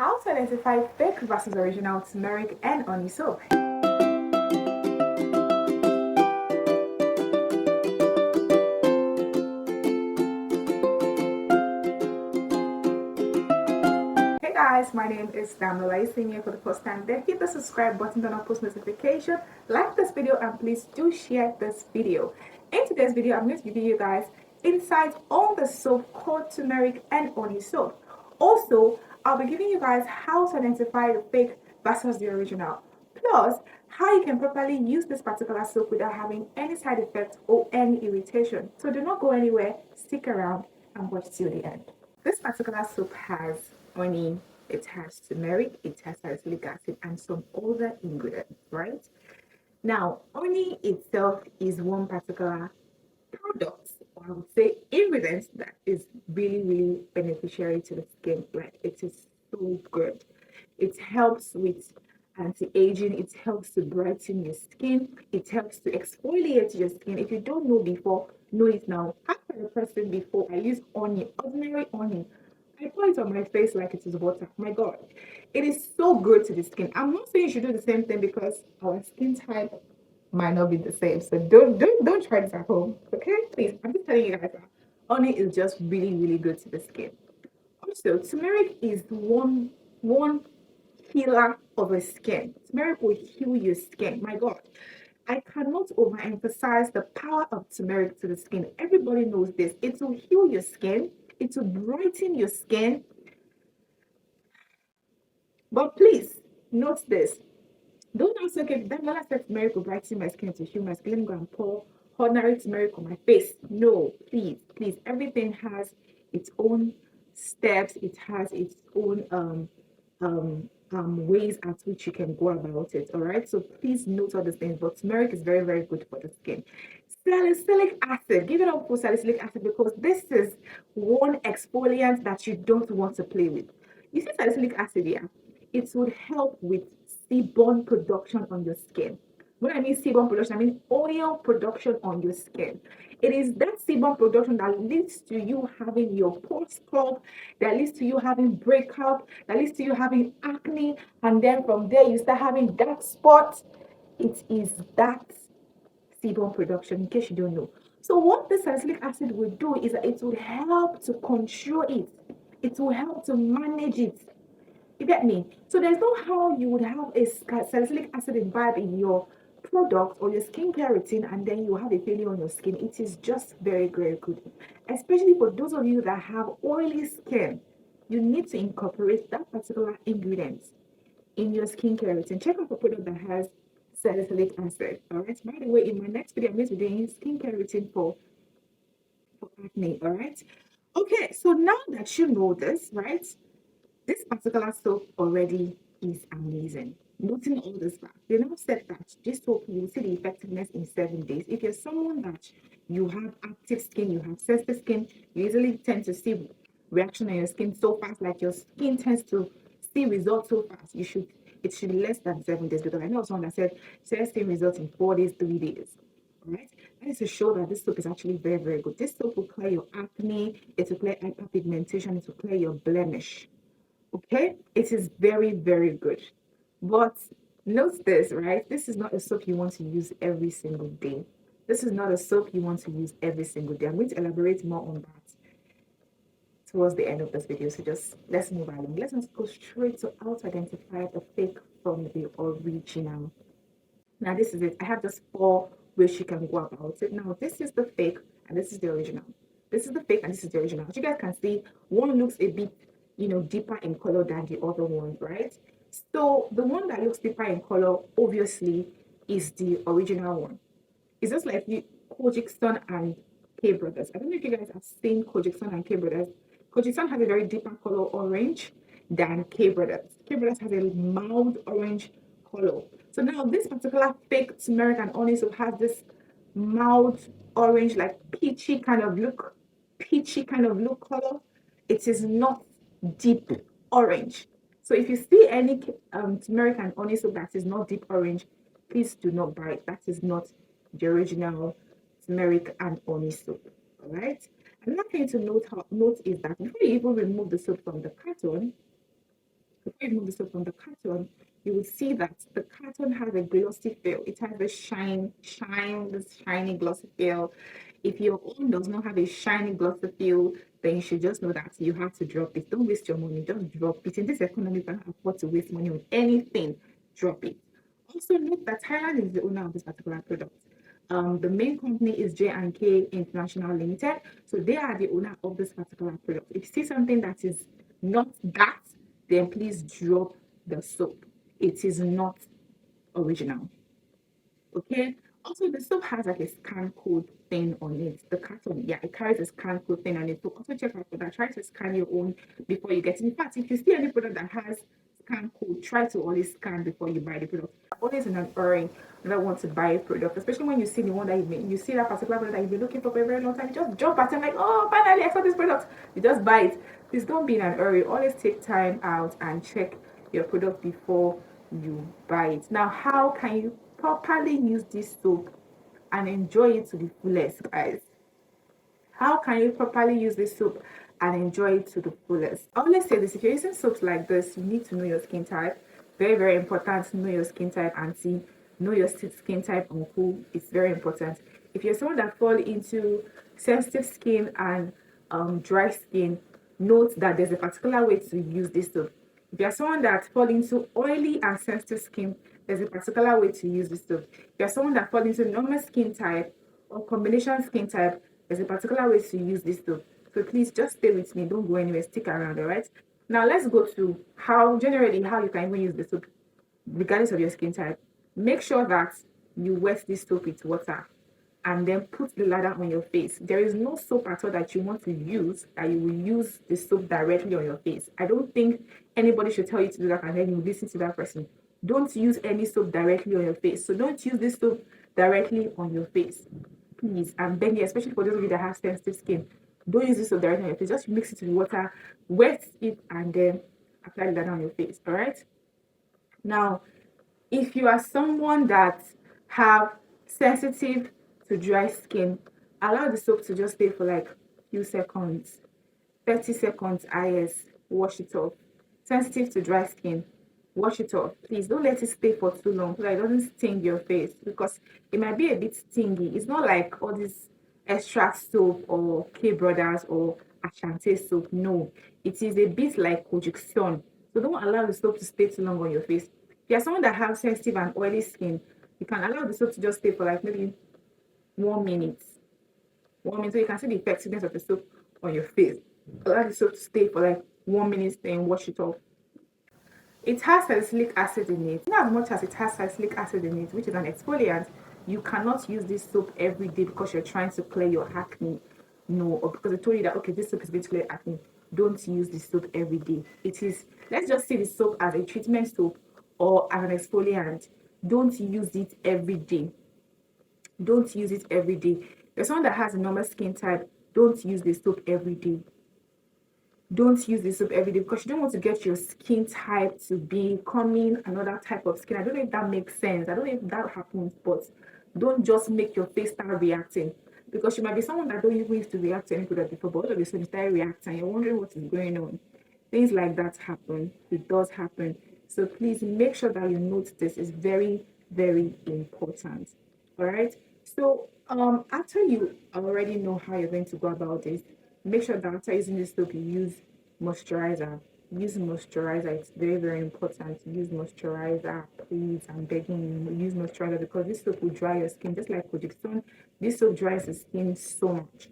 How to identify fake versus original turmeric and honey soap. Hey guys, my name is Damila. Seeing you for the first time, then hit the subscribe button, turn on post notification, like this video, and please do share this video. In today's video, I'm going to give you guys insights on the soap called turmeric and honey soap. Also, I'll be giving you guys how to identify the fake versus the original. Plus, how you can properly use this particular soap without having any side effects or any irritation. So do not go anywhere, stick around and watch till the end. This particular soap has honey, it has turmeric, it has salicylic acid, and some other ingredients, right? Now, honey itself is one particular product, or I would say ingredient, that is really, really beneficiary to the skin. Like, it is so good. It helps with anti-aging, it helps to brighten your skin, it helps to exfoliate your skin. If you don't know before, know it now. After a person before, I use honey, ordinary honey. I pour it on my face like it is water. My God, it is so good to the skin. I'm not saying you should do the same thing because our skin type might not be the same. So don't try this at home. Okay? Please. I'm just telling you guys that honey is just really, really good to the skin. Also, turmeric is one healer of the skin. Turmeric will heal your skin. My God. I cannot overemphasize the power of turmeric to the skin. Everybody knows this. It will heal your skin. It will brighten your skin. But please note this. Don't also get that when I said turmeric will brighten my skin to heal my skin. Let me go and pour ordinary turmeric on my face. No, please, please. Everything has its own steps. It has its own ways at which you can go about it. All right. So please note all these things. But turmeric is very, very good for the skin. Salicylic acid. Give it up for salicylic acid because this is one exfoliant that you don't want to play with. You see salicylic acid here? It would help with sebum production on your skin. When I mean sebum production, I mean oil production on your skin. It is that sebum production that leads to you having your pores clogged, that leads to you having breakout, that leads to you having acne, and then from there you start having dark spots. It is that sebum production, in case you don't know. So what the salicylic acid will do is that it will help to control it. It will help to manage it. You get me? So there's no how you would have a salicylic acid imbibe in your product or your skincare routine and then you have a failure on your skin. It is just very, very good. Especially for those of you that have oily skin, you need to incorporate that particular ingredient in your skincare routine. Check out a product that has salicylic acid. All right. By the way, in my next video, I'm going to be doing skincare routine for acne. All right. Okay. So now that you know this, right? This particular soap already is amazing. Noting all this fact, they now said that this soap you will see the effectiveness in 7 days. If you're someone that you have active skin, you have sensitive skin, you easily tend to see reaction on your skin so fast, like your skin tends to see results so fast. It should be less than 7 days because I know someone that said see results in 4 days, 3 days. All right, that is to show that this soap is actually very, very good. This soap will clear your acne, it will clear hyperpigmentation, it will clear your blemish. Okay, it is very, very good. But note this, right? This is not a soap you want to use every single day. This is not a soap you want to use every single day. I'm going to elaborate more on that towards the end of this video. So just let's move along. Let's just go straight to how to identify the fake from the original. Now, this is it. I have just 4 ways you can go about it. Now, this is the fake and this is the original. This is the fake and this is the original. As you guys can see, one looks a bit deeper in color than the other ones, right? So the one that looks deeper in color obviously is the original one. It's just like the Kojic San and Kbrothers. I don't know if you guys have seen Kojic San and Kbrothers. Kojic San has a very deeper color orange than Kbrothers. Kbrothers has a mild orange color. So now this particular fake turmeric and honey soap has this mild orange, like peachy kind of look color. It is not deep orange. So if you see any turmeric and honey soap that is not deep orange, please do not buy it. That is not the original turmeric and honey soap. All right. Another thing to note is that before you even remove the soap from the carton, you remove the soap from the carton, you will see that the carton has a glossy feel. It has a this shiny glossy feel. If your own does not have a shiny glossy feel, then you should just know that you have to drop it. Don't waste your money, just drop it. In this economy, you can't afford to waste money on anything. Drop it. Also note that Thailand is the owner of this particular product. The main company is J&K International Limited. So they are the owner of this particular product. If you see something that is not that, then please drop the soap. It is not original. Okay. Also, the soap has like a scan code thing on it. The carton, yeah, it carries a scan code thing on it. So also check out for that. Try to scan your own before you get it. In fact, if you see any product that has scan code, try to always scan before you buy the product. Always in an hurry when I want to buy a product, especially when you see the one that you see that particular product that you've been looking for a very long time. You just jump at it like, oh, finally I saw this product. You just buy it. Please don't be in an hurry. Always take time out and check your product before you buy it. Now, how can you properly use this soap and enjoy it to the fullest, guys? How can you properly use this soap and enjoy it to the fullest? I always say this: if you're using soaps like this, you need to know your skin type. Very, very important to know your skin type, auntie. Know your skin type, uncle. It's very important. If you're someone that fall into sensitive skin and dry skin, note that there's a particular way to use this soap. If you're someone that fall into oily and sensitive skin, there's a particular way to use this soap. If you're someone that fall into normal skin type or combination skin type, there's a particular way to use this soap. So please just stay with me. Don't go anywhere. Stick around, all right? Now let's go to how you can even use the soap, regardless of your skin type. Make sure that you wet this soap with water and then put the lather on your face. There is no soap at all that you want to use that you will use the soap directly on your face. I don't think anybody should tell you to do that and then you listen to that person. Don't use any soap directly on your face. So don't use this soap directly on your face. Please, I'm begging, especially for those of you that have sensitive skin. Don't use this soap directly on your face. Just mix it with water, wet it, and then apply the lather on your face. All right? Now, if you are someone that have sensitive to dry skin, allow the soap to just stay for like few seconds, 30 seconds IS, wash it off. Sensitive to dry skin, wash it off. Please don't let it stay for too long so that it doesn't sting your face, because it might be a bit stingy. It's not like all this extract soap or Kbrothers or Asante Soap. No, it is a bit like Kojic San. So don't allow the soap to stay too long on your face. If you're someone that has sensitive and oily skin, you can allow the soap to just stay for like maybe 1 minute. 1 minute, so you can see the effectiveness of the soap on your face. Allow the soap to stay for like 1 minute, then wash it off. It has salicylic acid in it. In as much as it has salicylic acid in it, which is an exfoliant, you cannot use this soap every day because you're trying to clear your acne. No, or because I told you that, okay, this soap is going to clear acne. Don't use this soap every day. It is, let's just see the soap as a treatment soap or as an exfoliant. Don't use it every day. Don't use it every day. There's someone that has a normal skin type, don't use this soap every day. Don't use this soap every day because you don't want to get your skin type to be becoming another type of skin. I don't know if that makes sense. I don't know if that happens, but don't just make your face start reacting, because you might be someone that don't even used to react to any product before, but all of a sudden you start reacting. You're wondering what is going on. Things like that happen. It does happen. So please make sure that you note this. Is very, very important. All right. So after you already know how you're going to go about this, make sure that after using this soap you use moisturizer. Use moisturizer. It's very, very important. Use moisturizer, please. I'm begging you, use moisturizer, because this soap will dry your skin just like Kojic San. This soap dries the skin so much.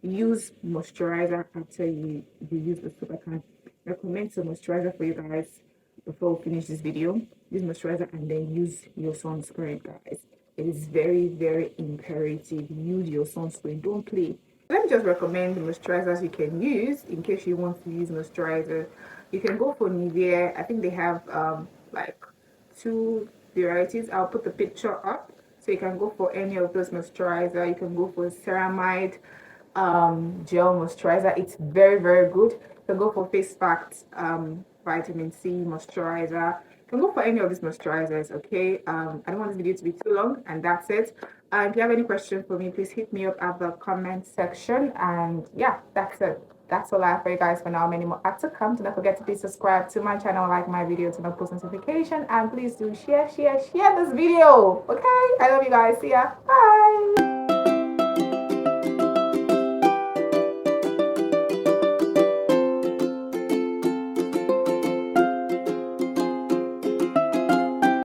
Use moisturizer after you use the soap. I can recommend some moisturizer for you guys before we finish this video. Use moisturizer and then use your sunscreen, guys. It is very, very imperative. Use your sunscreen. Don't play. Let me just recommend the moisturizers you can use in case you want to use moisturizer. You can go for Nivea. I think they have like 2 varieties. I'll put the picture up so you can go for any of those moisturizer. You can go for Ceramide gel moisturizer. It's very, very good. You can go for Face Fact vitamin C moisturizer. You can go for any of these moisturizers. Okay, I don't want this video to be too long, and that's it. If you have any questions for me, please hit me up at the comment section, and yeah, that's it. that's all I have for you guys for now. Many more are to come. Do not forget to please subscribe to my channel, like my video to not post notification, and please do share this video. Okay, I love you guys. See ya. Bye.